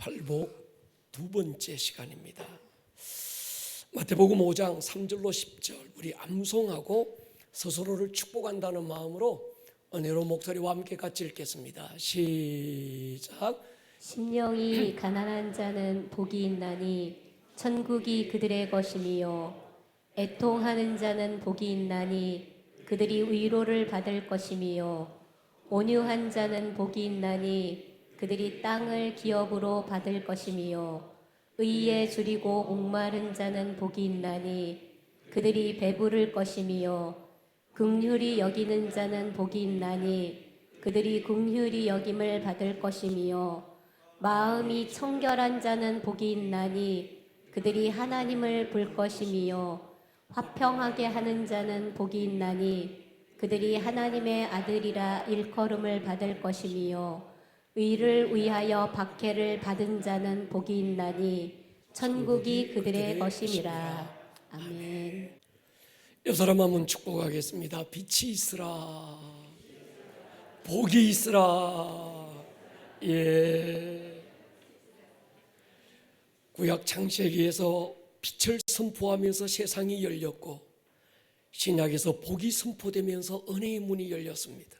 팔복 두 번째 시간입니다. 마태복음 5장 3절로 10절 우리 암송하고 스스로를 축복한다는 마음으로 은혜로 목소리와 함께 같이 읽겠습니다. 시작. 심령이 가난한 자는 복이 있나니 천국이 그들의 것이며 애통하는 자는 복이 있나니 그들이 위로를 받을 것이며 온유한 자는 복이 있나니 그들이 땅을 기업으로 받을 것이며 의에 줄이고 목마른 자는 복이 있나니 그들이 배부를 것이며 긍휼히 여기는 자는 복이 있나니 그들이 긍휼히 여김을 받을 것이며 마음이 청결한 자는 복이 있나니 그들이 하나님을 볼 것이며 화평하게 하는 자는 복이 있나니 그들이 하나님의 아들이라 일컬음을 받을 것이며 의를 위하여 박해를 받은 자는 복이 있나니 천국이 그들의 것임이라. 아멘. 옆 사람 한번 축복하겠습니다. 빛이 있으라, 복이 있으라. 예. 구약 창세기에서 빛을 선포하면서 세상이 열렸고 신약에서 복이 선포되면서 은혜의 문이 열렸습니다.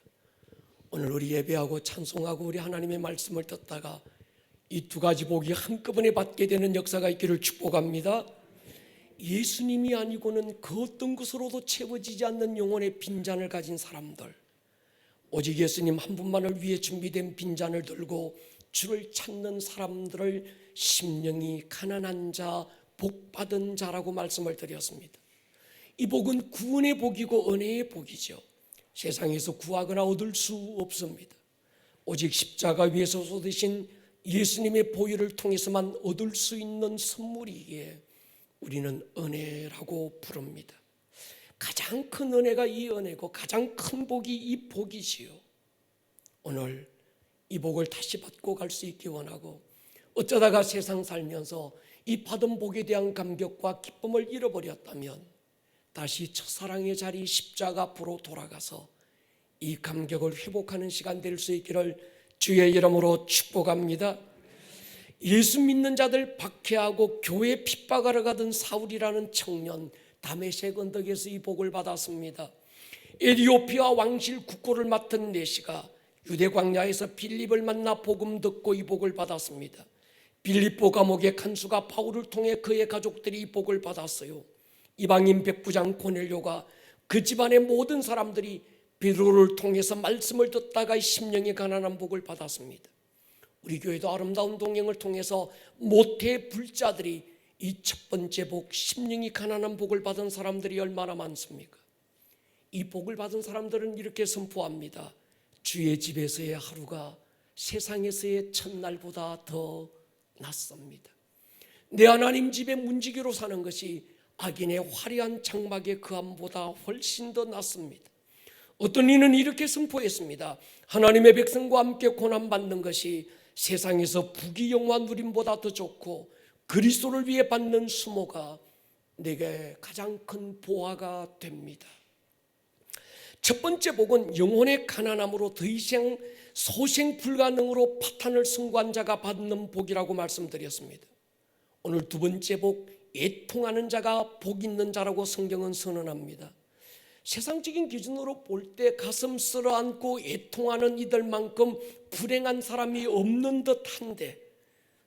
오늘 우리 예배하고 찬송하고 우리 하나님의 말씀을 듣다가 이 두 가지 복이 한꺼번에 받게 되는 역사가 있기를 축복합니다. 예수님이 아니고는 그 어떤 것으로도 채워지지 않는 영혼의 빈잔을 가진 사람들, 오직 예수님 한 분만을 위해 준비된 빈잔을 들고 주를 찾는 사람들을 심령이 가난한 자, 복받은 자라고 말씀을 드렸습니다. 이 복은 구원의 복이고 은혜의 복이죠. 세상에서 구하거나 얻을 수 없습니다. 오직 십자가 위에서 쏟으신 예수님의 보혈을 통해서만 얻을 수 있는 선물이기에 우리는 은혜라고 부릅니다. 가장 큰 은혜가 이 은혜고 가장 큰 복이 이 복이지요. 오늘 이 복을 다시 받고 갈 수 있기 원하고 어쩌다가 세상 살면서 이 받은 복에 대한 감격과 기쁨을 잃어버렸다면 다시 첫사랑의 자리 십자가 앞으로 돌아가서 이 감격을 회복하는 시간 될 수 있기를 주의 이름으로 축복합니다. 예수 믿는 자들 박해하고 교회 핍박하러 가던 사울이라는 청년 다메섹 언덕에서 이 복을 받았습니다. 에티오피아 왕실 국고를 맡은 내시가 유대 광야에서 빌립을 만나 복음 듣고 이 복을 받았습니다. 빌립보 감옥의 간수가 바울을 통해 그의 가족들이 이 복을 받았어요. 이방인 백부장 고넬료가 그 집안의 모든 사람들이 베드로를 통해서 말씀을 듣다가 심령이 가난한 복을 받았습니다. 우리 교회도 아름다운 동행을 통해서 모태 불자들이 이 첫 번째 복, 심령이 가난한 복을 받은 사람들이 얼마나 많습니까? 이 복을 받은 사람들은 이렇게 선포합니다. 주의 집에서의 하루가 세상에서의 첫날보다 더 낫습니다. 내 하나님 집에 문지기로 사는 것이 악인의 화려한 장막의 거함보다 훨씬 더 낫습니다. 어떤 이는 이렇게 선포했습니다. 하나님의 백성과 함께 고난받는 것이 세상에서 부귀영화 누림보다 더 좋고 그리스도를 위해 받는 수모가 내게 가장 큰 보화가 됩니다. 첫 번째 복은 영혼의 가난함으로 더 이상 소생 불가능으로 파탄을 승고한 자가 받는 복이라고 말씀드렸습니다. 오늘 두 번째 복, 애통하는 자가 복 있는 자라고 성경은 선언합니다. 세상적인 기준으로 볼 때 가슴 쓸어안고 애통하는 이들만큼 불행한 사람이 없는 듯한데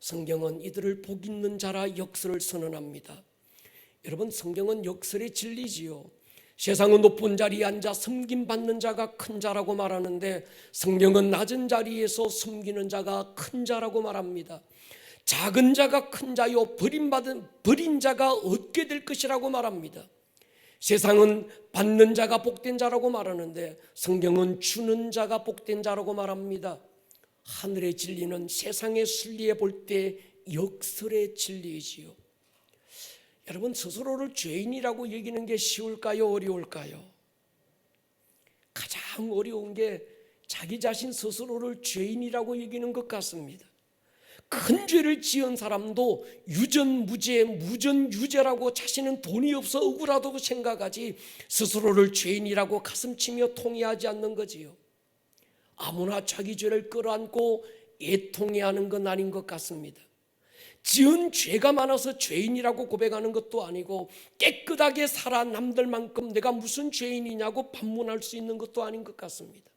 성경은 이들을 복 있는 자라 역설을 선언합니다. 여러분, 성경은 역설의 진리지요. 세상은 높은 자리에 앉아 섬김받는 자가 큰 자라고 말하는데 성경은 낮은 자리에서 섬기는 자가 큰 자라고 말합니다. 작은 자가 큰 자요 버린 자가 얻게 될 것이라고 말합니다. 세상은 받는 자가 복된 자라고 말하는데 성경은 주는 자가 복된 자라고 말합니다. 하늘의 진리는 세상의 순리에 볼 때 역설의 진리이지요. 여러분, 스스로를 죄인이라고 여기는 게 쉬울까요? 어려울까요? 가장 어려운 게 자기 자신 스스로를 죄인이라고 여기는 것 같습니다. 큰 죄를 지은 사람도 유전무죄, 무전유죄라고 자신은 돈이 없어 억울하다고 생각하지 스스로를 죄인이라고 가슴치며 통회하지 않는 거지요. 아무나 자기 죄를 끌어안고 애통해야 하는 건 아닌 것 같습니다. 지은 죄가 많아서 죄인이라고 고백하는 것도 아니고 깨끗하게 살아 남들만큼 내가 무슨 죄인이냐고 반문할 수 있는 것도 아닌 것 같습니다.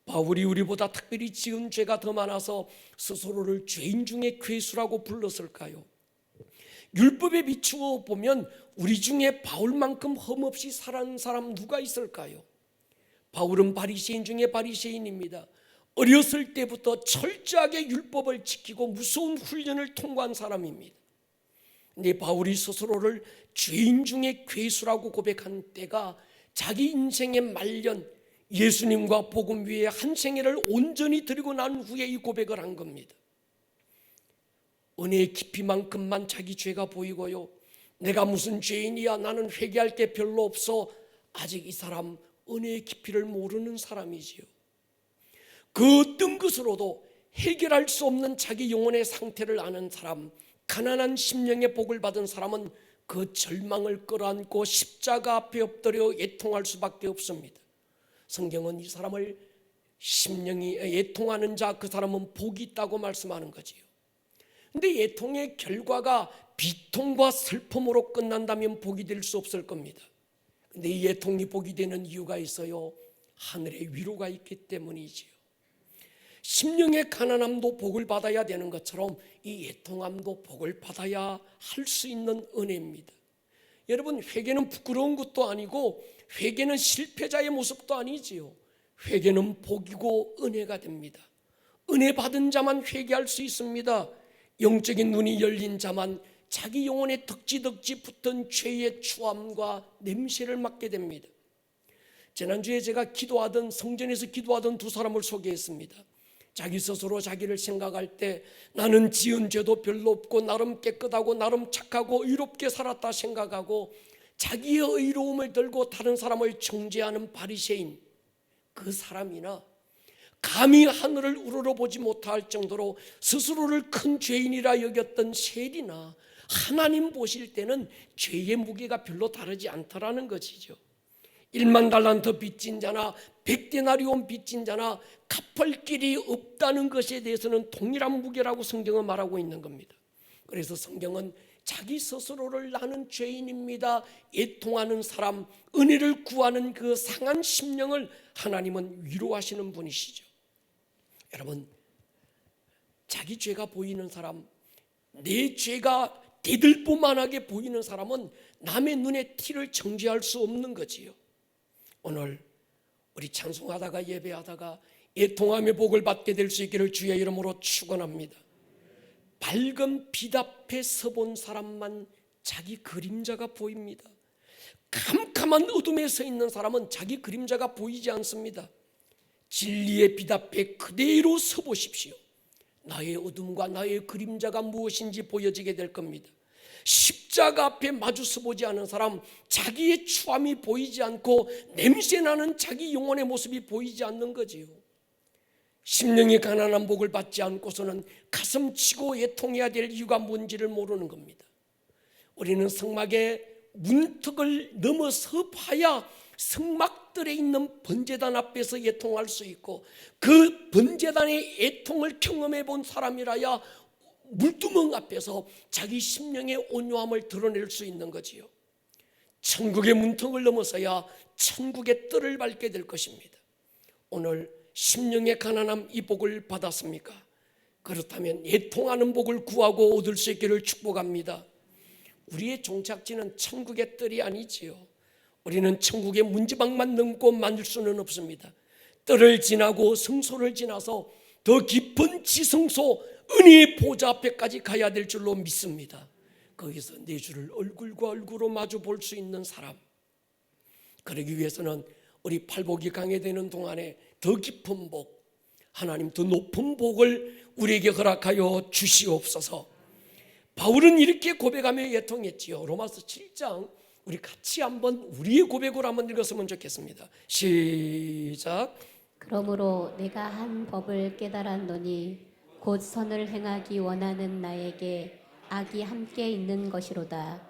바울이 우리보다 특별히 지은 죄가 더 많아서 스스로를 죄인 중에 괴수라고 불렀을까요? 율법에 비추어 보면 우리 중에 바울만큼 흠없이 살아가는 사람 누가 있을까요? 바울은 바리새인 중에 바리새인입니다. 어렸을 때부터 철저하게 율법을 지키고 무서운 훈련을 통과한 사람입니다. 근데 바울이 스스로를 죄인 중에 괴수라고 고백한 때가 자기 인생의 말년, 예수님과 복음 위에 한 생애를 온전히 드리고 난 후에 이 고백을 한 겁니다. 은혜의 깊이만큼만 자기 죄가 보이고요, 내가 무슨 죄인이야, 나는 회개할 게 별로 없어, 아직 이 사람 은혜의 깊이를 모르는 사람이지요. 그 어떤 것으로도 해결할 수 없는 자기 영혼의 상태를 아는 사람, 가난한 심령의 복을 받은 사람은 그 절망을 끌어안고 십자가 앞에 엎드려 애통할 수밖에 없습니다. 성경은 이 사람을 심령이 애통하는 자, 그 사람은 복이 있다고 말씀하는 거지요. 근데 애통의 결과가 비통과 슬픔으로 끝난다면 복이 될 수 없을 겁니다. 근데 이 애통이 복이 되는 이유가 있어요. 하늘의 위로가 있기 때문이지요. 심령의 가난함도 복을 받아야 되는 것처럼 이 애통함도 복을 받아야 할 수 있는 은혜입니다. 여러분, 회개는 부끄러운 것도 아니고 회개는 실패자의 모습도 아니지요. 회개는 복이고 은혜가 됩니다. 은혜 받은 자만 회개할 수 있습니다. 영적인 눈이 열린 자만 자기 영혼에 덕지덕지 붙은 죄의 추함과 냄새를 맡게 됩니다. 지난주에 제가 기도하던, 성전에서 기도하던 두 사람을 소개했습니다. 자기 스스로 자기를 생각할 때 나는 지은 죄도 별로 없고 나름 깨끗하고 나름 착하고 의롭게 살았다 생각하고 자기의 의로움을 들고 다른 사람을 정죄하는 바리새인, 그 사람이나 감히 하늘을 우러러보지 못할 정도로 스스로를 큰 죄인이라 여겼던 셀이나 하나님 보실 때는 죄의 무게가 별로 다르지 않더라는 것이죠. 1만 달란트 빚진 자나 100데나리온 빚진 자나 갚을 길이 없다는 것에 대해서는 동일한 무게라고 성경은 말하고 있는 겁니다. 그래서 성경은 자기 스스로를 나는 죄인입니다, 애통하는 사람, 은혜를 구하는 그 상한 심령을 하나님은 위로하시는 분이시죠. 여러분, 자기 죄가 보이는 사람, 내 죄가 대들보만하게 보이는 사람은 남의 눈에 티를 정지할 수 없는 거지요. 오늘 우리 찬송하다가 예배하다가 애통함의 복을 받게 될 수 있기를 주의 이름으로 축원합니다. 밝은 빛 앞에 서본 사람만 자기 그림자가 보입니다. 캄캄한 어둠에 서 있는 사람은 자기 그림자가 보이지 않습니다. 진리의 빛 앞에 그대로 서 보십시오. 나의 어둠과 나의 그림자가 무엇인지 보여지게 될 겁니다. 십자가 앞에 마주 서보지 않은 사람, 자기의 추함이 보이지 않고 냄새나는 자기 영혼의 모습이 보이지 않는 거지요. 심령이 가난한 복을 받지 않고서는 가슴 치고 애통해야 될 이유가 뭔지를 모르는 겁니다. 우리는 성막의 문턱을 넘어서 봐야 성막들에 있는 번제단 앞에서 애통할 수 있고, 그 번제단의 애통을 경험해 본 사람이라야 물두멍 앞에서 자기 심령의 온유함을 드러낼 수 있는 거지요. 천국의 문턱을 넘어서야 천국의 뜰을 밟게 될 것입니다. 오늘 심령의 가난함, 이 복을 받았습니까? 그렇다면 애통하는 복을 구하고 얻을 수 있기를 축복합니다. 우리의 종착지는 천국의 뜰이 아니지요. 우리는 천국의 문지방만 넘고 만들 수는 없습니다. 뜰을 지나고 성소를 지나서 더 깊은 지성소, 은혜의 보좌 앞에까지 가야 될 줄로 믿습니다. 거기서 내 주를 얼굴과 얼굴로 마주 볼 수 있는 사람, 그러기 위해서는 우리 팔복이 강해되는 동안에 더 깊은 복, 하나님 더 높은 복을 우리에게 허락하여 주시옵소서. 바울은 이렇게 고백하며 애통했지요. 로마서 7장 우리 같이 한번 우리의 고백으로 한번 읽었으면 좋겠습니다. 시작. 그러므로 내가 한 법을 깨달았노니 곧 선을 행하기 원하는 나에게 악이 함께 있는 것이로다.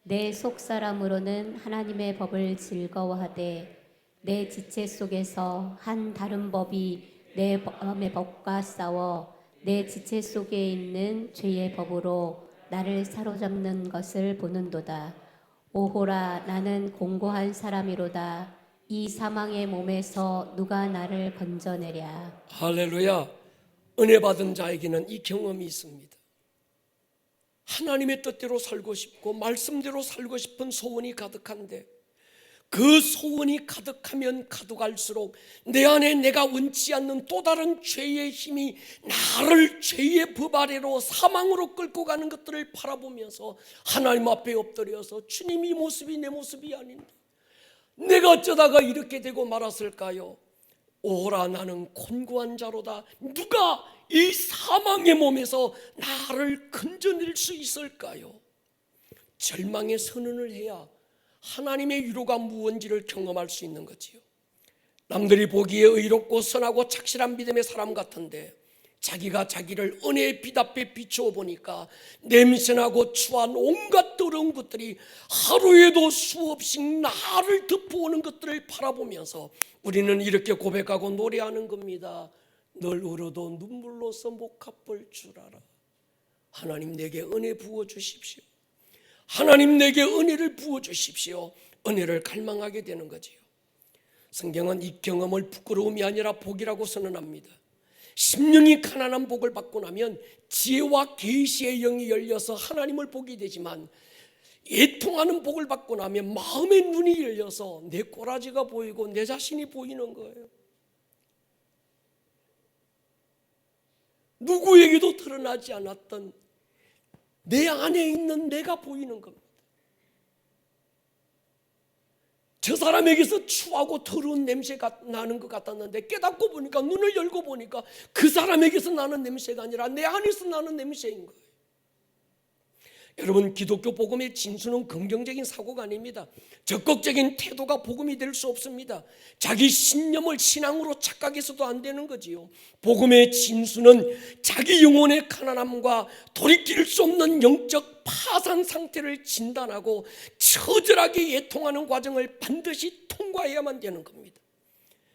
내 속사람으로는 하나님의 법을 즐거워하되 내 지체 속에서 한 다른 법이 내 마음의 법과 싸워 내 지체 속에 있는 죄의 법으로 나를 사로잡는 것을 보는도다. 오호라, 나는 공고한 사람이로다. 이 사망의 몸에서 누가 나를 건져내랴. 할렐루야. 은혜 받은 자에게는 이 경험이 있습니다. 하나님의 뜻대로 살고 싶고 말씀대로 살고 싶은 소원이 가득한데, 그 소원이 가득하면 가득할수록 내 안에 내가 원치 않는 또 다른 죄의 힘이 나를 죄의 법 아래로 사망으로 끌고 가는 것들을 바라보면서 하나님 앞에 엎드려서, 주님, 이 모습이 내 모습이 아닌데 내가 어쩌다가 이렇게 되고 말았을까요? 오라, 나는 곤고한 자로다. 누가 이 사망의 몸에서 나를 건져낼 수 있을까요? 절망의 선언을 해야 하나님의 위로가 무언지를 경험할 수 있는 거지요. 남들이 보기에 의롭고 선하고 착실한 믿음의 사람 같은데, 자기가 자기를 은혜의 빛 앞에 비추어 보니까 냄새나고 추한 온갖 더러운 것들이 하루에도 수없이 나를 덮어오는 것들을 바라보면서 우리는 이렇게 고백하고 노래하는 겁니다. 널 울어도 눈물로서 못 갚을 줄 알아. 하나님, 내게 은혜 부어주십시오. 하나님, 내게 은혜를 부어주십시오. 은혜를 갈망하게 되는 거지요. 성경은 이 경험을 부끄러움이 아니라 복이라고 선언합니다. 심령이 가난한 복을 받고 나면 지혜와 계시의 영이 열려서 하나님을 보게 되지만, 애통하는 복을 받고 나면 마음의 눈이 열려서 내 꼬라지가 보이고 내 자신이 보이는 거예요. 누구에게도 드러나지 않았던 내 안에 있는 내가 보이는 겁니다. 저 사람에게서 추하고 더러운 냄새가 나는 것 같았는데, 깨닫고 보니까, 눈을 열고 보니까 그 사람에게서 나는 냄새가 아니라 내 안에서 나는 냄새인 거예요. 여러분, 기독교 복음의 진수는 긍정적인 사고가 아닙니다. 적극적인 태도가 복음이 될 수 없습니다. 자기 신념을 신앙으로 착각해서도 안 되는 거지요. 복음의 진수는 자기 영혼의 가난함과 돌이킬 수 없는 영적 파산 상태를 진단하고 처절하게 애통하는 과정을 반드시 통과해야만 되는 겁니다.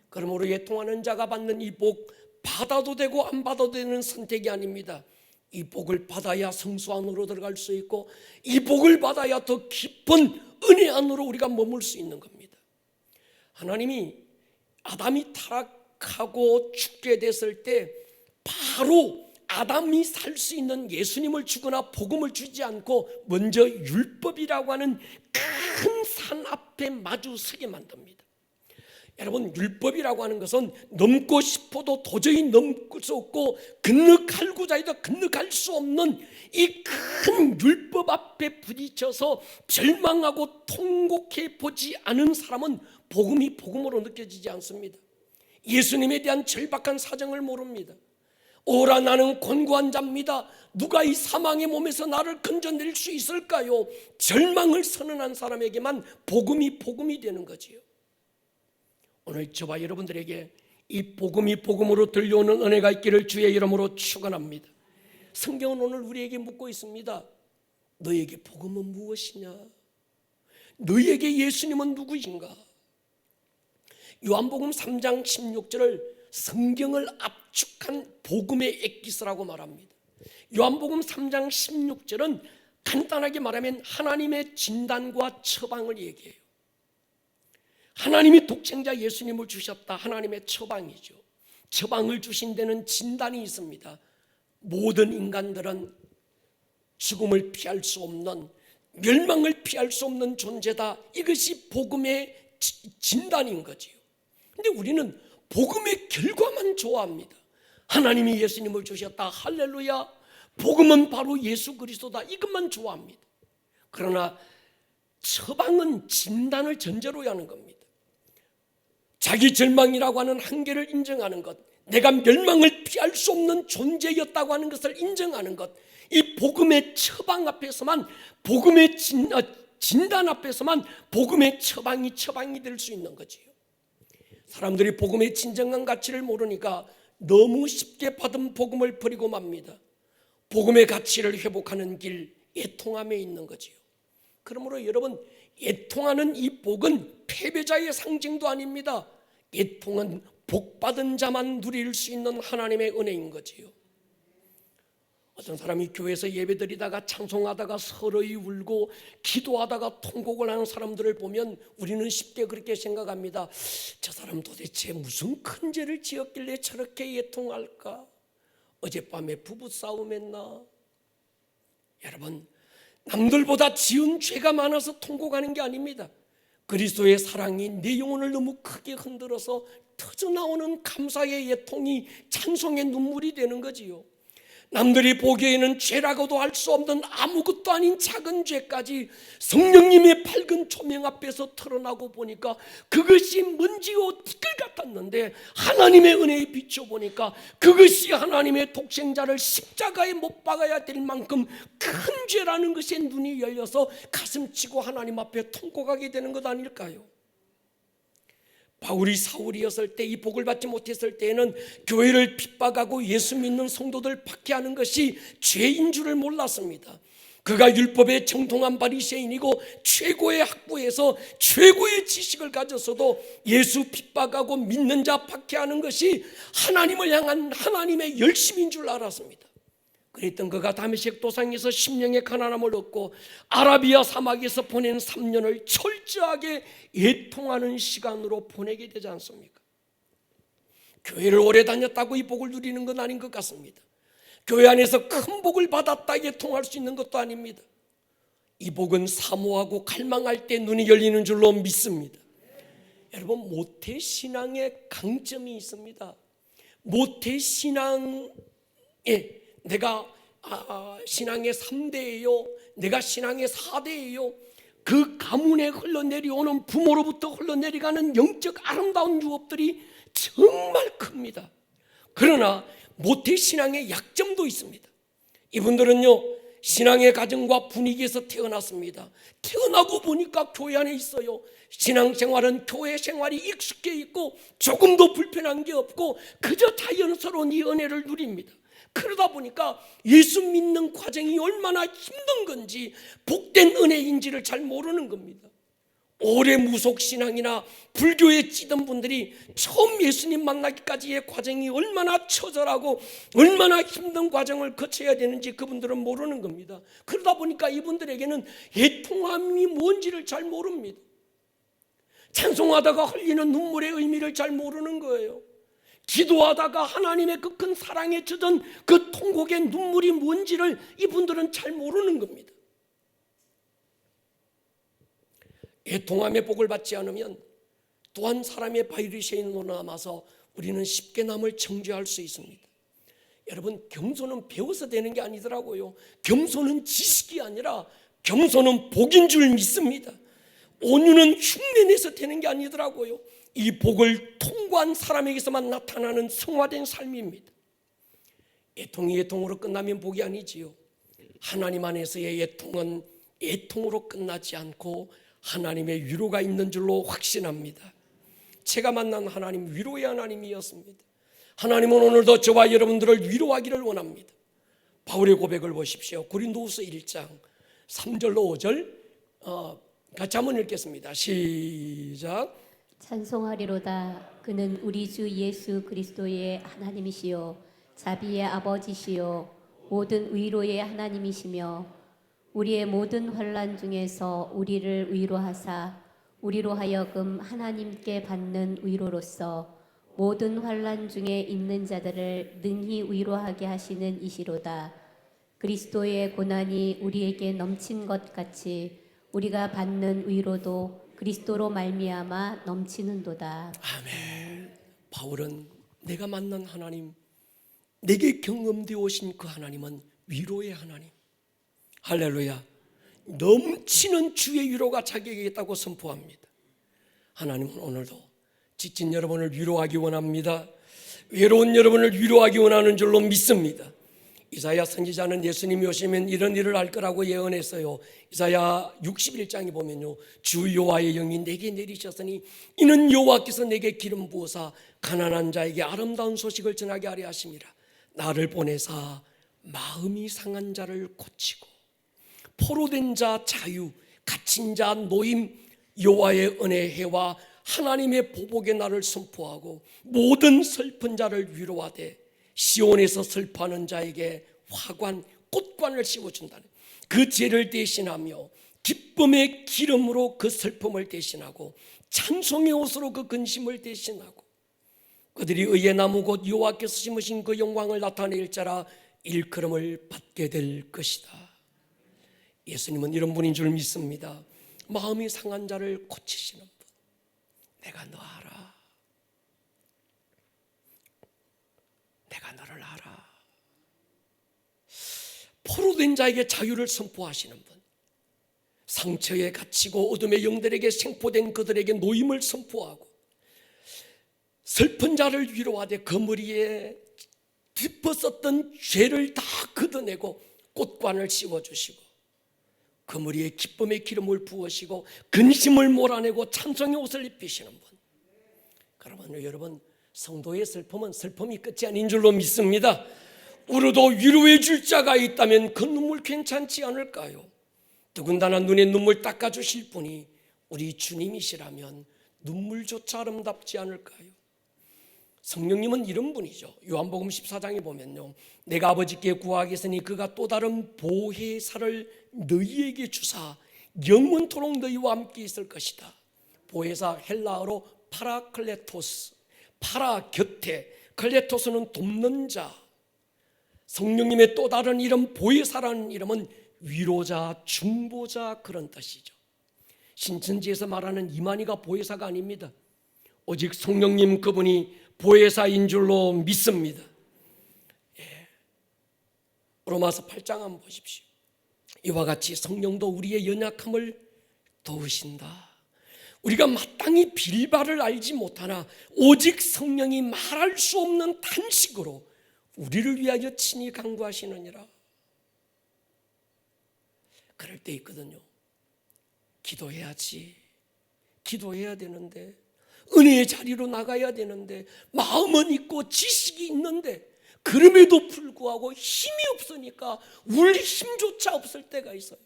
그러므로 애통하는 자가 받는 이 복, 받아도 되고 안 받아도 되는 선택이 아닙니다. 이 복을 받아야 성수 안으로 들어갈 수 있고, 이 복을 받아야 더 깊은 은혜 안으로 우리가 머물 수 있는 겁니다. 하나님이 아담이 타락하고 죽게 됐을 때 바로 아담이 살 수 있는 예수님을 주거나 복음을 주지 않고 먼저 율법이라고 하는 큰 산 앞에 마주 서게 만듭니다. 여러분, 율법이라고 하는 것은 넘고 싶어도 도저히 넘을 수 없고 건너갈고자 해도 건너갈 수 없는 이 큰 율법 앞에 부딪혀서 절망하고 통곡해 보지 않은 사람은 복음이 복음으로 느껴지지 않습니다. 예수님에 대한 절박한 사정을 모릅니다. 오라, 나는 곤고한 자입니다. 누가 이 사망의 몸에서 나를 건져낼 수 있을까요? 절망을 선언한 사람에게만 복음이 되는 거지요. 오늘 저와 여러분들에게 이 복음이 복음으로 들려오는 은혜가 있기를 주의 이름으로 축원합니다. 성경은 오늘 우리에게 묻고 있습니다. 너에게 복음은 무엇이냐? 너에게 예수님은 누구인가? 요한복음 3장 16절을 성경을 압축한 복음의 엑기스라고 말합니다. 요한복음 3장 16절은 간단하게 말하면 하나님의 진단과 처방을 얘기해요. 하나님이 독생자 예수님을 주셨다. 하나님의 처방이죠. 처방을 주신 데는 진단이 있습니다. 모든 인간들은 죽음을 피할 수 없는, 멸망을 피할 수 없는 존재다. 이것이 복음의 진단인 거지요. 근데 우리는 복음의 결과만 좋아합니다. 하나님이 예수님을 주셨다. 할렐루야. 복음은 바로 예수 그리스도다. 이것만 좋아합니다. 그러나 처방은 진단을 전제로 하는 겁니다. 자기 절망이라고 하는 한계를 인정하는 것, 내가 멸망을 피할 수 없는 존재였다고 하는 것을 인정하는 것, 이 복음의 처방 앞에서만, 복음의 진단 앞에서만 복음의 처방이 될 수 있는 거지요. 사람들이 복음의 진정한 가치를 모르니까 너무 쉽게 받은 복음을 버리고 맙니다. 복음의 가치를 회복하는 길, 애통함에 있는 거지요. 그러므로 여러분, 애통하는 이 복은 패배자의 상징도 아닙니다. 애통은 복받은 자만 누릴 수 있는 하나님의 은혜인 거지요. 어떤 사람이 교회에서 예배드리다가 찬송하다가 서러이 울고 기도하다가 통곡을 하는 사람들을 보면 우리는 쉽게 그렇게 생각합니다. 저 사람 도대체 무슨 큰 죄를 지었길래 저렇게 애통할까? 어젯밤에 부부싸움 했나? 여러분, 남들보다 지은 죄가 많아서 통곡하는 게 아닙니다. 그리스도의 사랑이 내 영혼을 너무 크게 흔들어서 터져나오는 감사의 애통이 찬송의 눈물이 되는 거지요. 남들이 보기에는 죄라고도 할 수 없는 아무것도 아닌 작은 죄까지 성령님의 밝은 조명 앞에서 드러나고 보니까 그것이 먼지와 티끌 같았는데 하나님의 은혜에 비춰보니까 그것이 하나님의 독생자를 십자가에 못 박아야 될 만큼 큰 죄라는 것에 눈이 열려서 가슴치고 하나님 앞에 통곡하게 되는 것 아닐까요? 바울이 사울이었을 때, 이 복을 받지 못했을 때에는 교회를 핍박하고 예수 믿는 성도들 박해하는 것이 죄인 줄을 몰랐습니다. 그가 율법에 정통한 바리새인이고 최고의 학부에서 최고의 지식을 가졌어도 예수 핍박하고 믿는 자 박해하는 것이 하나님을 향한 하나님의 열심인 줄 알았습니다. 그랬던 그가 다메섹 도상에서 10년의 가난함을 얻고 아라비아 사막에서 보낸 3년을 철저하게 애통하는 시간으로 보내게 되지 않습니까? 교회를 오래 다녔다고 이 복을 누리는 건 아닌 것 같습니다. 교회 안에서 큰 복을 받았다 애통할 수 있는 것도 아닙니다. 이 복은 사모하고 갈망할 때 눈이 열리는 줄로 믿습니다. 여러분, 모태신앙의 강점이 있습니다. 모태신앙에 내가 신앙의 3대예요, 내가 신앙의 4대예요, 그 가문에 흘러내려오는 부모로부터 흘러내려가는 영적 아름다운 유업들이 정말 큽니다. 그러나 모태신앙의 약점도 있습니다. 이분들은요, 신앙의 가정과 분위기에서 태어났습니다. 태어나고 보니까 교회 안에 있어요. 신앙생활은 교회 생활이 익숙해 있고 조금도 불편한 게 없고 그저 자연스러운 이 은혜를 누립니다. 그러다 보니까 예수 믿는 과정이 얼마나 힘든 건지, 복된 은혜인지를 잘 모르는 겁니다. 오래 무속신앙이나 불교에 찌든 분들이 처음 예수님 만나기까지의 과정이 얼마나 처절하고 얼마나 힘든 과정을 거쳐야 되는지 그분들은 모르는 겁니다. 그러다 보니까 이분들에게는 애통함이 뭔지를 잘 모릅니다. 찬송하다가 흘리는 눈물의 의미를 잘 모르는 거예요. 기도하다가 하나님의 그 큰 사랑에 젖은 그 통곡의 눈물이 뭔지를 이분들은 잘 모르는 겁니다. 애통함의 복을 받지 않으면 또한 사람의 바리새인으로 남아서 우리는 쉽게 남을 정죄할 수 있습니다. 여러분, 겸손은 배워서 되는 게 아니더라고요. 겸손은 지식이 아니라 겸손은 복인 줄 믿습니다. 온유는 흉내내서 되는 게 아니더라고요. 이 복을 통과한 사람에게서만 나타나는 성화된 삶입니다. 애통이 애통으로 끝나면 복이 아니지요. 하나님 안에서의 애통은 애통으로 끝나지 않고 하나님의 위로가 있는 줄로 확신합니다. 제가 만난 하나님, 위로의 하나님이었습니다. 하나님은 오늘도 저와 여러분들을 위로하기를 원합니다. 바울의 고백을 보십시오. 고린도후서 1장 3절로 5절 같이 한번 읽겠습니다. 시작. 찬송하리로다. 그는 우리 주 예수 그리스도의 하나님이시요 자비의 아버지시요 모든 위로의 하나님이시며 우리의 모든 환난 중에서 우리를 위로하사 우리로 하여금 하나님께 받는 위로로서 모든 환난 중에 있는 자들을 능히 위로하게 하시는 이시로다. 그리스도의 고난이 우리에게 넘친 것 같이 우리가 받는 위로도 그리스도로 말미암아 넘치는도다. 아멘. 바울은 내가 만난 하나님, 내게 경험되어 오신 그 하나님은 위로의 하나님, 할렐루야, 넘치는 주의 위로가 자기에게 있다고 선포합니다. 하나님은 오늘도 지친 여러분을 위로하기 원합니다. 외로운 여러분을 위로하기 원하는 줄로 믿습니다. 이사야 선지자는 예수님이 오시면 이런 일을 할 거라고 예언했어요. 이사야 61장에 보면요, 주 여호와의 영이 내게 내리셨으니 이는 여호와께서 내게 기름 부어사 가난한 자에게 아름다운 소식을 전하게 하려 하심이라. 나를 보내사 마음이 상한 자를 고치고 포로된 자 자유, 갇힌 자 노임, 여호와의 은혜 해와 하나님의 보복의 날을 선포하고 모든 슬픈 자를 위로하되 시온에서 슬퍼하는 자에게 화관 꽃관을 씌워준다는 그 죄를 대신하며 기쁨의 기름으로 그 슬픔을 대신하고 찬송의 옷으로 그 근심을 대신하고 그들이 의의 나무 곧 여호와께서 심으신 그 영광을 나타낼 자라 일컬음을 받게 될 것이다. 예수님은 이런 분인 줄 믿습니다. 마음이 상한 자를 고치시는 분. 내가 너 알아. 내가 너를 알아. 포로된 자에게 자유를 선포하시는 분. 상처에 갇히고 어둠의 영들에게 생포된 그들에게 노임을 선포하고 슬픈 자를 위로하되 그 머리에 짚었었던 죄를 다 걷어내고 꽃관을 씌워주시고 그 머리에 기쁨의 기름을 부으시고 근심을 몰아내고 찬송의 옷을 입히시는 분. 그러면 여러분, 성도의 슬픔은 슬픔이 끝이 아닌 줄로 믿습니다. 우리도 위로해 줄 자가 있다면 그 눈물 괜찮지 않을까요? 더군다나 눈에 눈물 닦아주실 분이 우리 주님이시라면 눈물조차 아름답지 않을까요? 성령님은 이런 분이죠. 요한복음 14장에 보면요, 내가 아버지께 구하겠으니 그가 또 다른 보혜사를 너희에게 주사 영원토록 너희와 함께 있을 것이다. 보혜사 헬라어로 파라클레토스, 파라 곁에, 클레토스는 돕는 자. 성령님의 또 다른 이름 보혜사라는 이름은 위로자, 중보자 그런 뜻이죠. 신천지에서 말하는 이만희가 보혜사가 아닙니다. 오직 성령님 그분이 보혜사인 줄로 믿습니다. 로마서 8장 한번 보십시오. 이와 같이 성령도 우리의 연약함을 도우신다. 우리가 마땅히 빌바를 알지 못하나 오직 성령이 말할 수 없는 탄식으로 우리를 위하여 친히 간구하시느니라. 그럴 때 있거든요. 기도해야지. 기도해야 되는데, 은혜의 자리로 나가야 되는데, 마음은 있고 지식이 있는데 그럼에도 불구하고 힘이 없으니까 울 힘조차 없을 때가 있어요.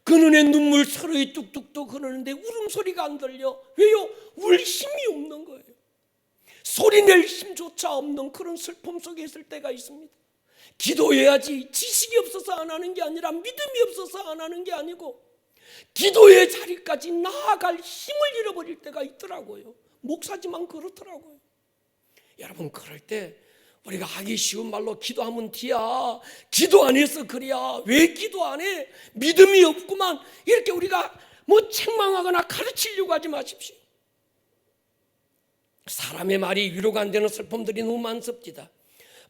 그 눈에 눈물 서로이 뚝뚝뚝 흐르는데 울음소리가 안 들려. 왜요? 울 힘이 없는 거예요. 소리낼 힘조차 없는 그런 슬픔 속에 있을 때가 있습니다. 기도해야지. 지식이 없어서 안 하는 게 아니라 믿음이 없어서 안 하는 게 아니고 기도의 자리까지 나아갈 힘을 잃어버릴 때가 있더라고요. 목사지만 그렇더라고요. 여러분, 그럴 때 우리가 하기 쉬운 말로 기도하면 뒤야. 기도 안 해서 그래야. 왜 기도 안 해? 믿음이 없구만. 이렇게 우리가 책망하거나 가르치려고 하지 마십시오. 사람의 말이 위로가 안 되는 슬픔들이 너무 많습니다.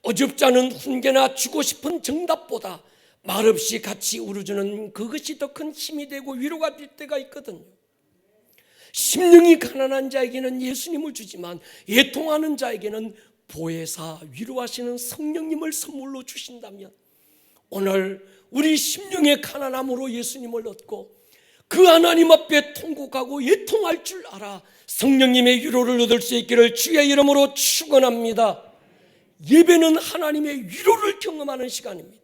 어줍지 않은 훈계나 주고 싶은 정답보다 말없이 같이 울어주는 그것이 더 큰 힘이 되고 위로가 될 때가 있거든요. 심령이 가난한 자에게는 예수님을 주지만 애통하는 자에게는 보혜사 위로하시는 성령님을 선물로 주신다면 오늘 우리 심령의 가난함으로 예수님을 얻고 그 하나님 앞에 통곡하고 애통할 줄 알아 성령님의 위로를 얻을 수 있기를 주의 이름으로 축원합니다. 예배는 하나님의 위로를 경험하는 시간입니다.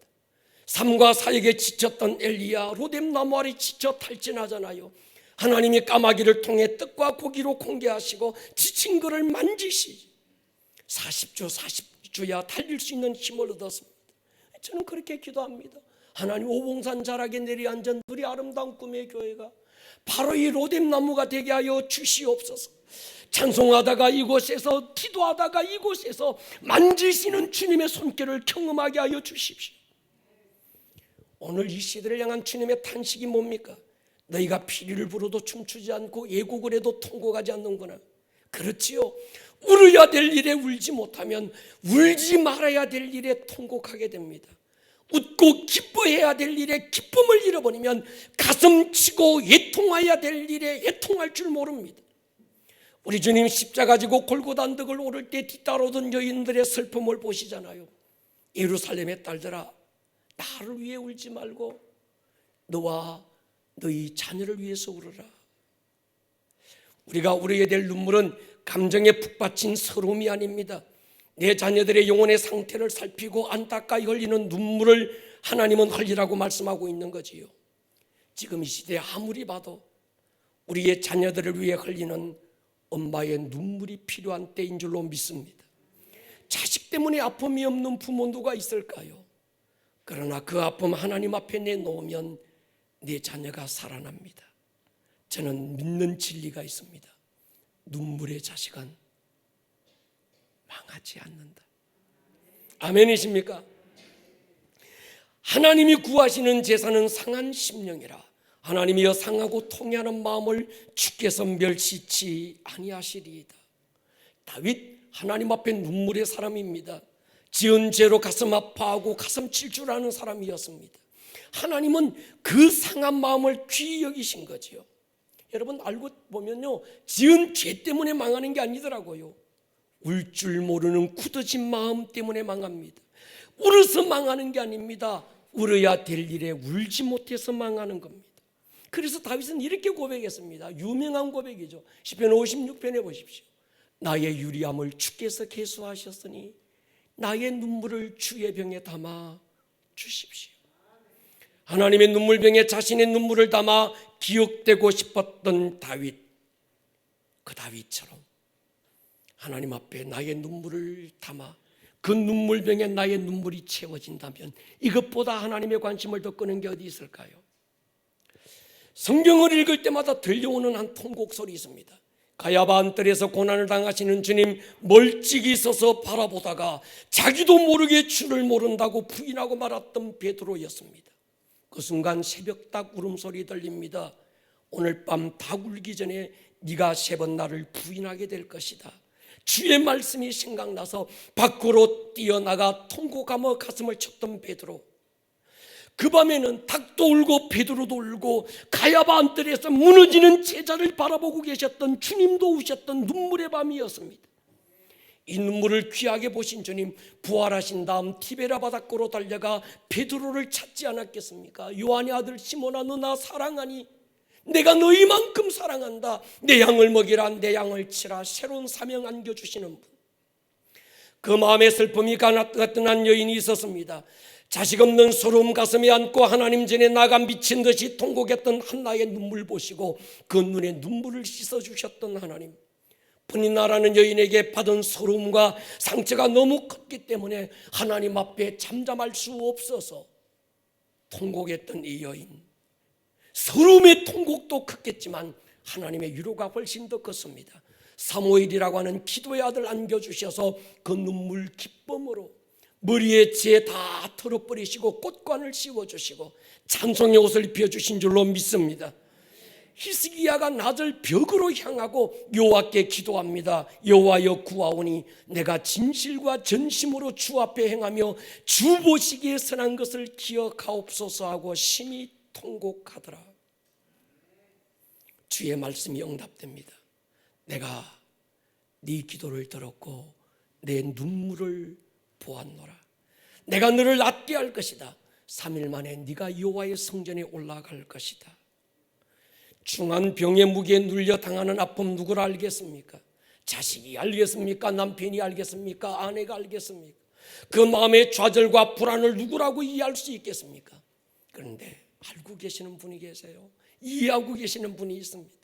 삶과 사역에 지쳤던 엘리야 로뎀 나무 아래 지쳐 탈진하잖아요. 하나님이 까마귀를 통해 떡과 고기로 공개하시고 지친 그를 만지시 40주 40주야 달릴 수 있는 힘을 얻었습니다. 저는 그렇게 기도합니다. 하나님, 오봉산 자락에 내려앉은 우리 아름다운 꿈의 교회가 바로 이 로뎀 나무가 되게 하여 주시옵소서. 찬송하다가 이곳에서, 기도하다가 이곳에서 만지시는 주님의 손길을 경험하게 하여 주십시오. 오늘 이 시대를 향한 주님의 탄식이 뭡니까? 너희가 피리를 불어도 춤추지 않고 예곡을 해도 통곡하지 않는구나. 그렇지요. 울어야 될 일에 울지 못하면 울지 말아야 될 일에 통곡하게 됩니다. 웃고 기뻐해야 될 일에 기쁨을 잃어버리면 가슴 치고 애통해야 될 일에 애통할 줄 모릅니다. 우리 주님 십자가 지고 골고다 언덕을 오를 때 뒤따라오던 여인들의 슬픔을 보시잖아요. 예루살렘의 딸들아, 나를 위해 울지 말고 너와 너희 자녀를 위해서 울어라. 우리가 울어야 될 눈물은 감정에 푹 받친 서러움이 아닙니다. 내 자녀들의 영혼의 상태를 살피고 안타까이 흘리는 눈물을 하나님은 흘리라고 말씀하고 있는 거지요. 지금 이 시대에 아무리 봐도 우리의 자녀들을 위해 흘리는 엄마의 눈물이 필요한 때인 줄로 믿습니다. 자식 때문에 아픔이 없는 부모 누가 있을까요? 그러나 그 아픔 하나님 앞에 내놓으면 내 자녀가 살아납니다. 저는 믿는 진리가 있습니다. 눈물의 자식은 망하지 않는다. 아멘이십니까? 하나님이 구하시는 제사는 상한 심령이라. 하나님이여 상하고 통해하는 마음을 주께서 멸시치 아니하시리이다. 다윗 하나님 앞에 눈물의 사람입니다. 지은 죄로 가슴 아파하고 가슴 칠 줄 아는 사람이었습니다. 하나님은 그 상한 마음을 귀히 여기신 거지요. 여러분 알고 보면요, 지은 죄 때문에 망하는 게 아니더라고요. 울 줄 모르는 굳어진 마음 때문에 망합니다. 울어서 망하는 게 아닙니다. 울어야 될 일에 울지 못해서 망하는 겁니다. 그래서 다윗은 이렇게 고백했습니다. 유명한 고백이죠. 시편 56편에 보십시오. 나의 유리함을 주께서 계수하셨으니 나의 눈물을 주의 병에 담아 주십시오. 하나님의 눈물병에 자신의 눈물을 담아 기억되고 싶었던 다윗, 그 다윗처럼 하나님 앞에 나의 눈물을 담아 그 눈물병에 나의 눈물이 채워진다면 이것보다 하나님의 관심을 더 끄는 게 어디 있을까요? 성경을 읽을 때마다 들려오는 한 통곡 소리 있습니다. 가야바 안뜰에서 고난을 당하시는 주님 멀찍이 서서 바라보다가 자기도 모르게 주를 모른다고 부인하고 말았던 베드로였습니다. 그 순간 새벽닭 울음소리 들립니다. 오늘 밤 닭 울기 전에 네가 3번 나를 부인하게 될 것이다. 주의 말씀이 생각나서 밖으로 뛰어나가 통곡하며 가슴을 쳤던 베드로. 그 밤에는 닭도 울고 베드로도 울고 가야바 안뜰에서 무너지는 제자를 바라보고 계셨던 주님도 우셨던 눈물의 밤이었습니다. 이 눈물을 귀하게 보신 주님, 부활하신 다음 티베라 바닷가로 달려가 베드로를 찾지 않았겠습니까? 요한의 아들 시몬아, 너 나 사랑하니? 내가 너희만큼 사랑한다. 내 양을 먹이라, 내 양을 치라. 새로운 사명 안겨주시는 분. 그 마음의 슬픔이 같은 한 여인이 있었습니다. 자식 없는 서러움 가슴에 안고 하나님 전에 나가 미친 듯이 통곡했던 한나의 눈물 보시고 그 눈에 눈물을 씻어주셨던 하나님. 분이나라는 여인에게 받은 서러움과 상처가 너무 컸기 때문에 하나님 앞에 잠잠할 수 없어서 통곡했던 이 여인. 서러움의 통곡도 컸겠지만 하나님의 위로가 훨씬 더 컸습니다. 사무엘이라고 하는 기도의 아들 안겨주셔서 그 눈물 기쁨으로 머리에 지에 다 털어버리시고 꽃관을 씌워주시고 찬송의 옷을 입혀주신 줄로 믿습니다. 히스기야가 낮을 벽으로 향하고 여호와께 기도합니다. 여호와여 구하오니 내가 진실과 전심으로 주 앞에 행하며 주 보시기에 선한 것을 기억하옵소서 하고 심히 통곡하더라. 주의 말씀이 응답됩니다. 내가 네 기도를 들었고 내 눈물을 보았노라. 내가 너를 낫게 할 것이다. 3일 만에 네가 여호와의 성전에 올라갈 것이다. 중한 병의 무게에 눌려 당하는 아픔 누구를 알겠습니까? 자식이 알겠습니까? 남편이 알겠습니까? 아내가 알겠습니까? 그 마음의 좌절과 불안을 누구라고 이해할 수 있겠습니까? 그런데 알고 계시는 분이 계세요. 이해하고 계시는 분이 있습니다.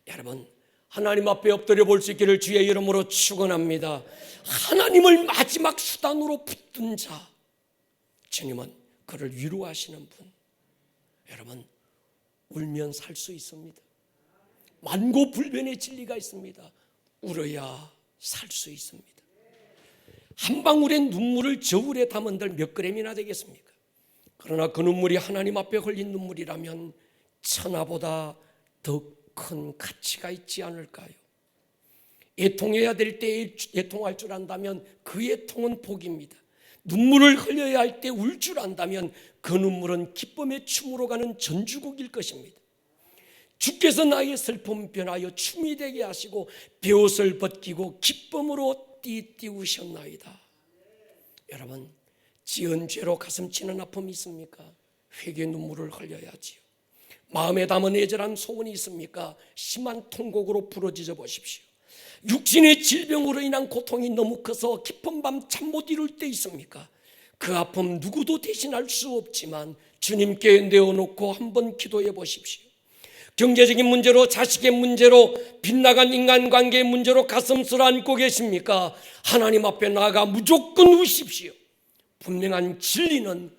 여러분, 하나님 앞에 엎드려 볼 수 있기를 주의 이름으로 축원합니다. 하나님을 마지막 수단으로 붙든 자, 주님은 그를 위로하시는 분. 여러분, 울면 살 수 있습니다. 만고불변의 진리가 있습니다. 울어야 살 수 있습니다. 한 방울의 눈물을 저울에 담은들 몇 그램이나 되겠습니까? 그러나 그 눈물이 하나님 앞에 흘린 눈물이라면 천하보다 더 큰 가치가 있지 않을까요? 애통해야 될 때 애통할 줄 안다면 그 애통은 복입니다. 눈물을 흘려야 할 때 울 줄 안다면 그 눈물은 기쁨의 춤으로 가는 전주곡일 것입니다. 주께서 나의 슬픔 변하여 춤이 되게 하시고 베옷을 벗기고 기쁨으로 띠띠우셨나이다. 여러분, 지은 죄로 가슴 치는 아픔이 있습니까? 회개 눈물을 흘려야지요. 마음에 담은 애절한 소원이 있습니까? 심한 통곡으로 부러지져 보십시오. 육신의 질병으로 인한 고통이 너무 커서 깊은 밤 잠 못 이룰 때 있습니까? 그 아픔 누구도 대신할 수 없지만 주님께 내어놓고 한번 기도해 보십시오. 경제적인 문제로, 자식의 문제로, 빗나간 인간관계의 문제로 가슴을 안고 계십니까? 하나님 앞에 나아가 무조건 우십시오. 분명한 진리는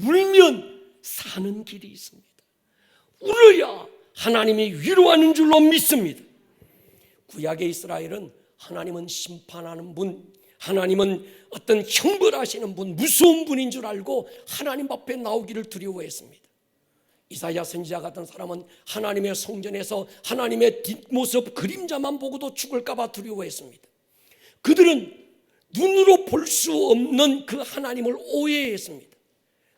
울면 사는 길이 있습니다. 울어야 하나님이 위로하는 줄로 믿습니다. 구약의 이스라엘은 하나님은 심판하는 분, 하나님은 어떤 형벌하시는 분, 무서운 분인 줄 알고 하나님 앞에 나오기를 두려워했습니다. 이사야 선지자 같은 사람은 하나님의 성전에서 하나님의 뒷모습 그림자만 보고도 죽을까 봐 두려워했습니다. 그들은 눈으로 볼 수 없는 그 하나님을 오해했습니다.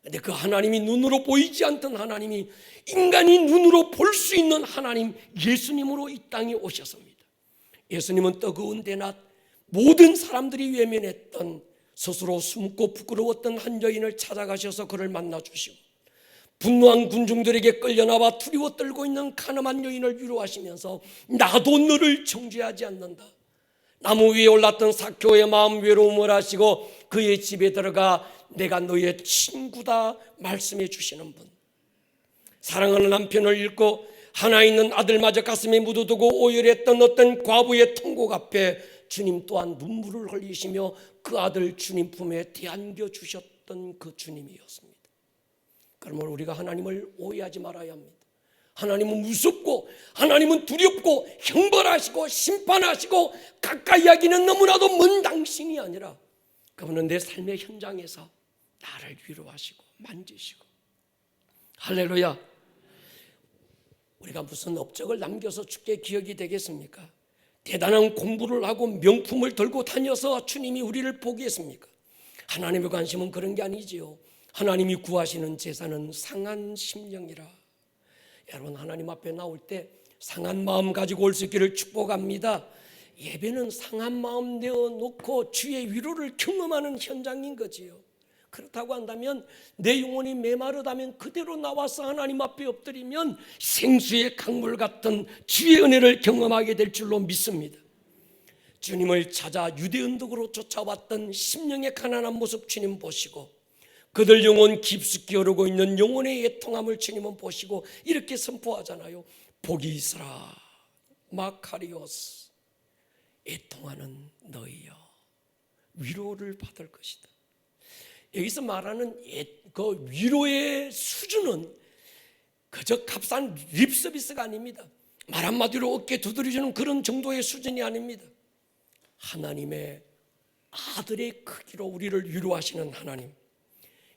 그런데 그 하나님이 눈으로 보이지 않던 하나님이 인간이 눈으로 볼 수 있는 하나님 예수님으로 이 땅에 오셨습니다. 예수님은 뜨거운 대낮 모든 사람들이 외면했던, 스스로 숨고 부끄러웠던 한 여인을 찾아가셔서 그를 만나주시고, 분노한 군중들에게 끌려나와 두려워 떨고 있는 가늠한 여인을 위로하시면서 나도 너를 정죄하지 않는다. 나무 위에 올랐던 삭개오의 마음 외로움을 하시고 그의 집에 들어가 내가 너의 친구다 말씀해 주시는 분, 사랑하는 남편을 잃고 하나 있는 아들마저 가슴에 묻어두고 오열했던 어떤 과부의 통곡 앞에 주님 또한 눈물을 흘리시며 그 아들 주님 품에 대안겨 주셨던 그 주님이었습니다. 그러면 우리가 하나님을 오해하지 말아야 합니다. 하나님은 무섭고 하나님은 두렵고 형벌하시고 심판하시고 가까이 하기는 너무나도 먼 당신이 아니라 그분은 내 삶의 현장에서 나를 위로하시고 만지시고, 할렐루야. 우리가 무슨 업적을 남겨서 주께 기억이 되겠습니까? 대단한 공부를 하고 명품을 들고 다녀서 주님이 우리를 보겠습니까? 하나님의 관심은 그런 게 아니지요. 하나님이 구하시는 제사는 상한 심령이라. 여러분, 하나님 앞에 나올 때 상한 마음 가지고 올 수 있기를 축복합니다. 예배는 상한 마음 내어놓고 주의 위로를 경험하는 현장인 거지요. 그렇다고 한다면 내 영혼이 메마르다면 그대로 나와서 하나님 앞에 엎드리면 생수의 강물 같은 주의 은혜를 경험하게 될 줄로 믿습니다. 주님을 찾아 유대 언덕으로 쫓아왔던 심령의 가난한 모습 주님 보시고, 그들 영혼 깊숙이 흐르고 있는 영혼의 애통함을 주님은 보시고 이렇게 선포하잖아요. 복이 있으라 마카리오스, 애통하는 너희여 위로를 받을 것이다. 여기서 말하는 그 위로의 수준은 그저 값싼 립서비스가 아닙니다. 말 한마디로 어깨 두드려주는 그런 정도의 수준이 아닙니다. 하나님의 아들의 크기로 우리를 위로하시는 하나님,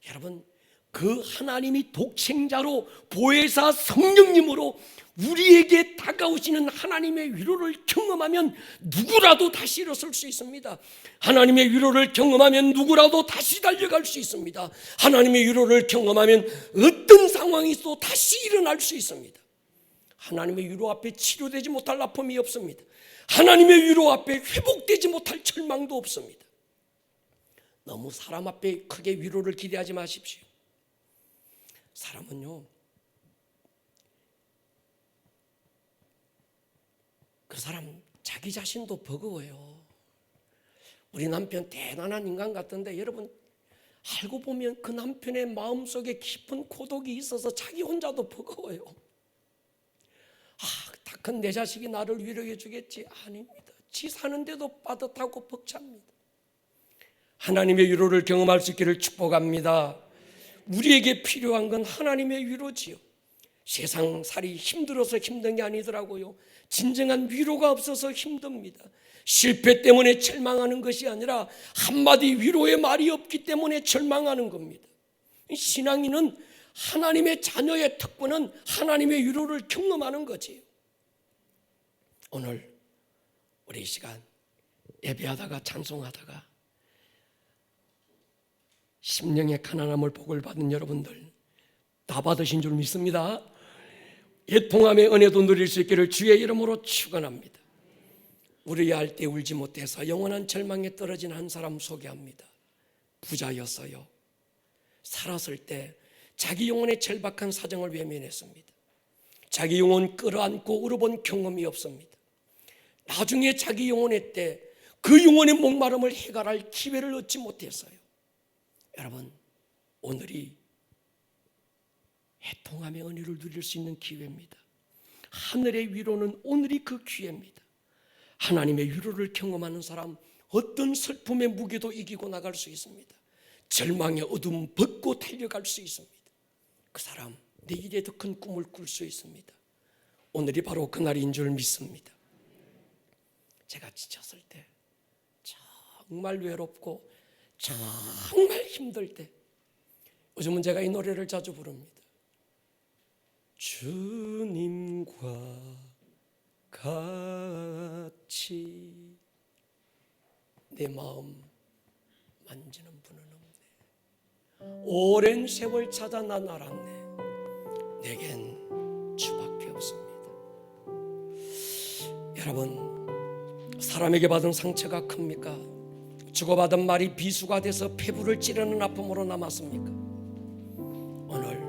여러분, 그 하나님이 독생자로 보혜사 성령님으로 우리에게 다가오시는 하나님의 위로를 경험하면 누구라도 다시 일어설 수 있습니다. 하나님의 위로를 경험하면 누구라도 다시 달려갈 수 있습니다. 하나님의 위로를 경험하면 어떤 상황이 있어도 다시 일어날 수 있습니다. 하나님의 위로 앞에 치료되지 못할 아픔이 없습니다. 하나님의 위로 앞에 회복되지 못할 절망도 없습니다. 너무 사람 앞에 크게 위로를 기대하지 마십시오. 사람은요, 그 사람 자기 자신도 버거워요. 우리 남편 대단한 인간 같은데 여러분, 알고 보면 그 남편의 마음속에 깊은 고독이 있어서 자기 혼자도 버거워요. 다 큰 내 자식이 나를 위로해 주겠지. 아닙니다. 지 사는데도 빠듯하고 벅찹니다. 하나님의 위로를 경험할 수 있기를 축복합니다. 우리에게 필요한 건 하나님의 위로지요. 세상 살이 힘들어서 힘든 게 아니더라고요. 진정한 위로가 없어서 힘듭니다. 실패 때문에 절망하는 것이 아니라 한마디 위로의 말이 없기 때문에 절망하는 겁니다. 신앙인은 하나님의 자녀의 특권은 하나님의 위로를 경험하는 거지요. 오늘 우리 이 시간 예배하다가 찬송하다가 심령의 가난함을 복을 받은 여러분들 다 받으신 줄 믿습니다. 애통함의 은혜도 누릴 수 있기를 주의 이름으로 축원합니다. 울어야 할 때 울지 못해서 영원한 절망에 떨어진 한 사람 소개합니다. 부자였어요. 살았을 때 자기 영혼의 절박한 사정을 외면했습니다. 자기 영혼 끌어안고 울어본 경험이 없습니다. 나중에 자기 영혼의 때 그 영혼의 목마름을 해결할 기회를 얻지 못했어요. 여러분, 오늘이 애통함의 은혜를 누릴 수 있는 기회입니다. 하늘의 위로는 오늘이 그 기회입니다. 하나님의 위로를 경험하는 사람, 어떤 슬픔의 무게도 이기고 나갈 수 있습니다. 절망의 어둠 벗고 달려갈 수 있습니다. 그 사람 내일에 더 큰 꿈을 꿀 수 있습니다. 오늘이 바로 그날인 줄 믿습니다. 제가 지쳤을 때, 정말 외롭고 정말 힘들 때, 요즘은 제가 이 노래를 자주 부릅니다. 주님과 같이 내 마음 만지는 분은 없네. 오랜 세월 찾아 난 알았네. 내겐 주밖에 없습니다. 여러분, 사람에게 받은 상처가 큽니까? 주고받은 말이 비수가 돼서 폐부를 찌르는 아픔으로 남았습니까? 오늘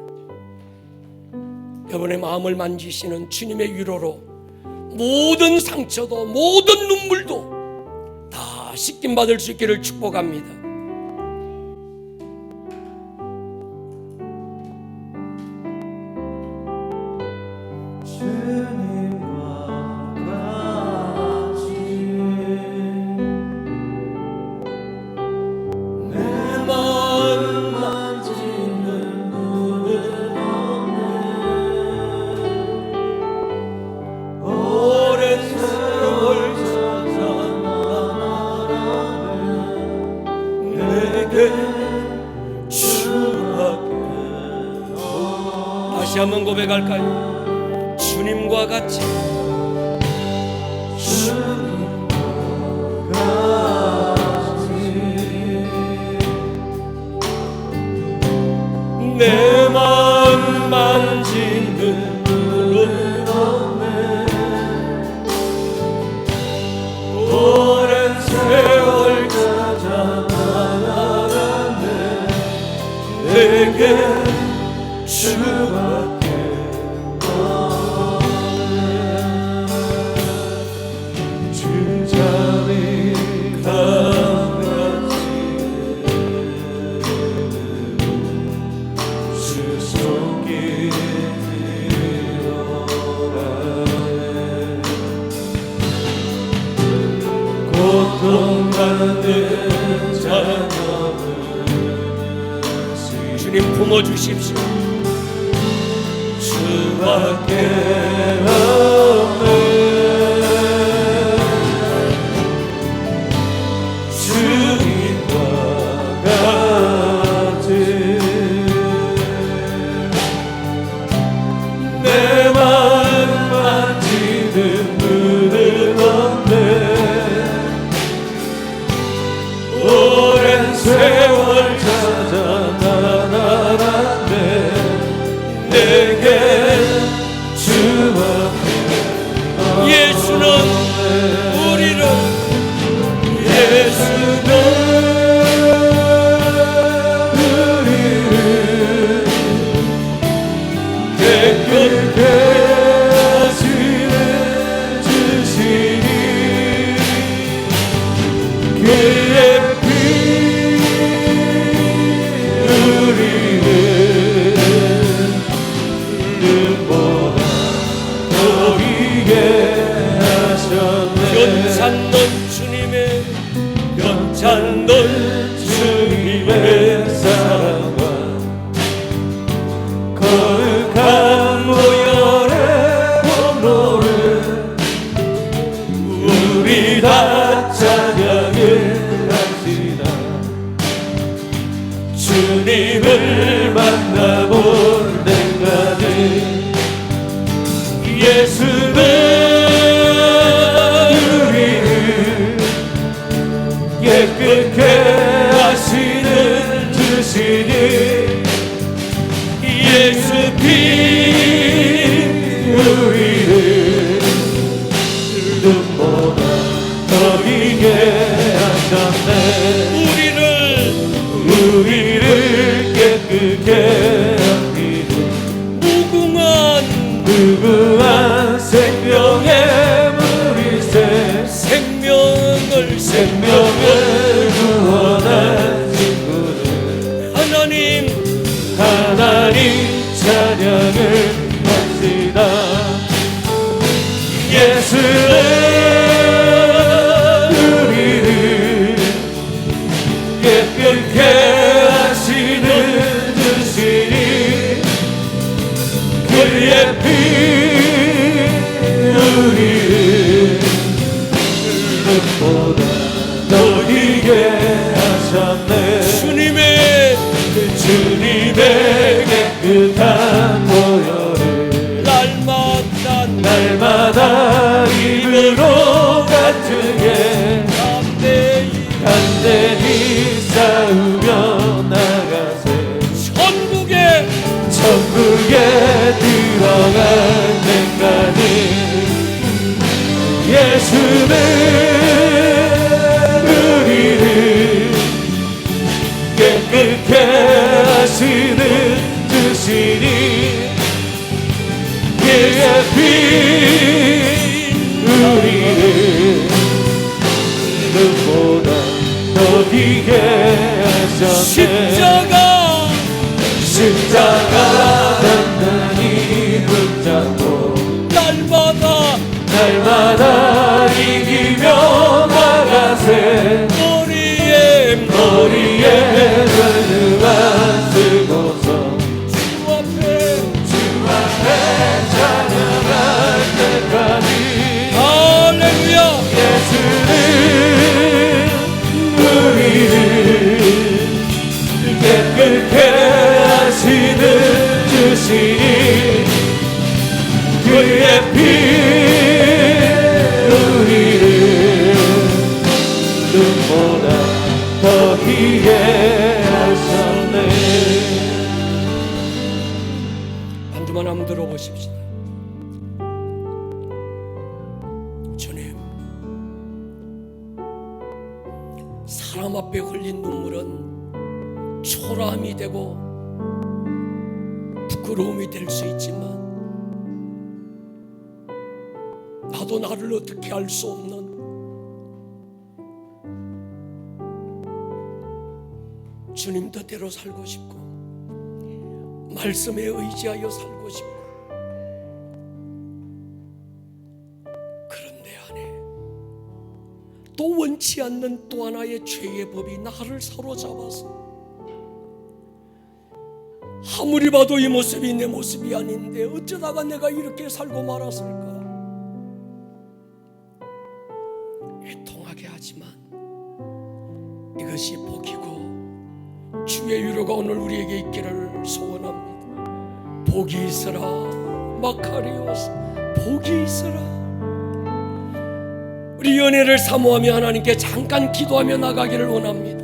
여러분의 마음을 만지시는 주님의 위로로 모든 상처도 모든 눈물도 다 씻김받을 수 있기를 축복합니다. 다시 한번 고백할까요? 주님과 같이, 내 마음 만지는 분은 없네. 오랜 세월 찾아 나아갔네. 내게 주밖에 없네. 주자리 강같이 수송기 들어가네. 고통받는 자녀를 주님 품어주십시오. 주밖에 없네. 주님과 같이 내 마음 만지는 분은 없네. 오랜 세월 찾아 나아갔네. 내게 주밖에 예수는 우리를 깨끗게 하시네 주시니 그의 피 우리를 눈보다 더이게 하셨네. 괜찮는 주님의 사랑과 거룩한 모열의 공로를 우리 다 찬양을 합시다. 주님을 만나볼 때까지 예수는 우리를 깨끗게 하시는 주시니 예수 피 우리를 눈보다 더이게 하셨네. 우리를 깨끗게 하시는 무궁한 생명의 물이새 생명을 구원한 친구는 하나님 찬양을 합시다. 그의 피 우리를 눈보다 더 희게 하셨네. 주님의 깨끗한 보혈을 날마다 입으로 같으게 간대히 싸우며 나가세. 천국에 들어갈 때까지 예수는 우리를 깨끗게 하시는 주시니 그의 피 우리를 눈보다 더 희게 하셨네. 십자가 단단히 붙잡고 날마다 이기며 나가세. 머리에 별들만 쓰고서 주 앞에 찬양할 때까지 예수는 우리를 깨끗게 하시는 주시니 그의 피 우리를 눈보다 더 희게 하셨네. 한주만 한번 들어보십시다. 주님, 사람 앞에 흘린 눈물은 초라함이 되고 부끄러움이 될 수 있지만 나도 나를 어떻게 할 수 없는 주님 뜻대로 살고 싶고 말씀에 의지하여 살고 싶고, 그런데 안에 또 원치 않는 또 하나의 죄의 법이 나를 사로잡아서 아무리 봐도 이 모습이 내 모습이 아닌데 어쩌다가 내가 이렇게 살고 말았을까 애통하게 하지만 이것이 복이고 주의 위로가 오늘 우리에게 있기를 소원합니다. 복이 있으라 마카리오스, 복이 있으라. 우리 연애를 사모하며 하나님께 잠깐 기도하며 나가기를 원합니다.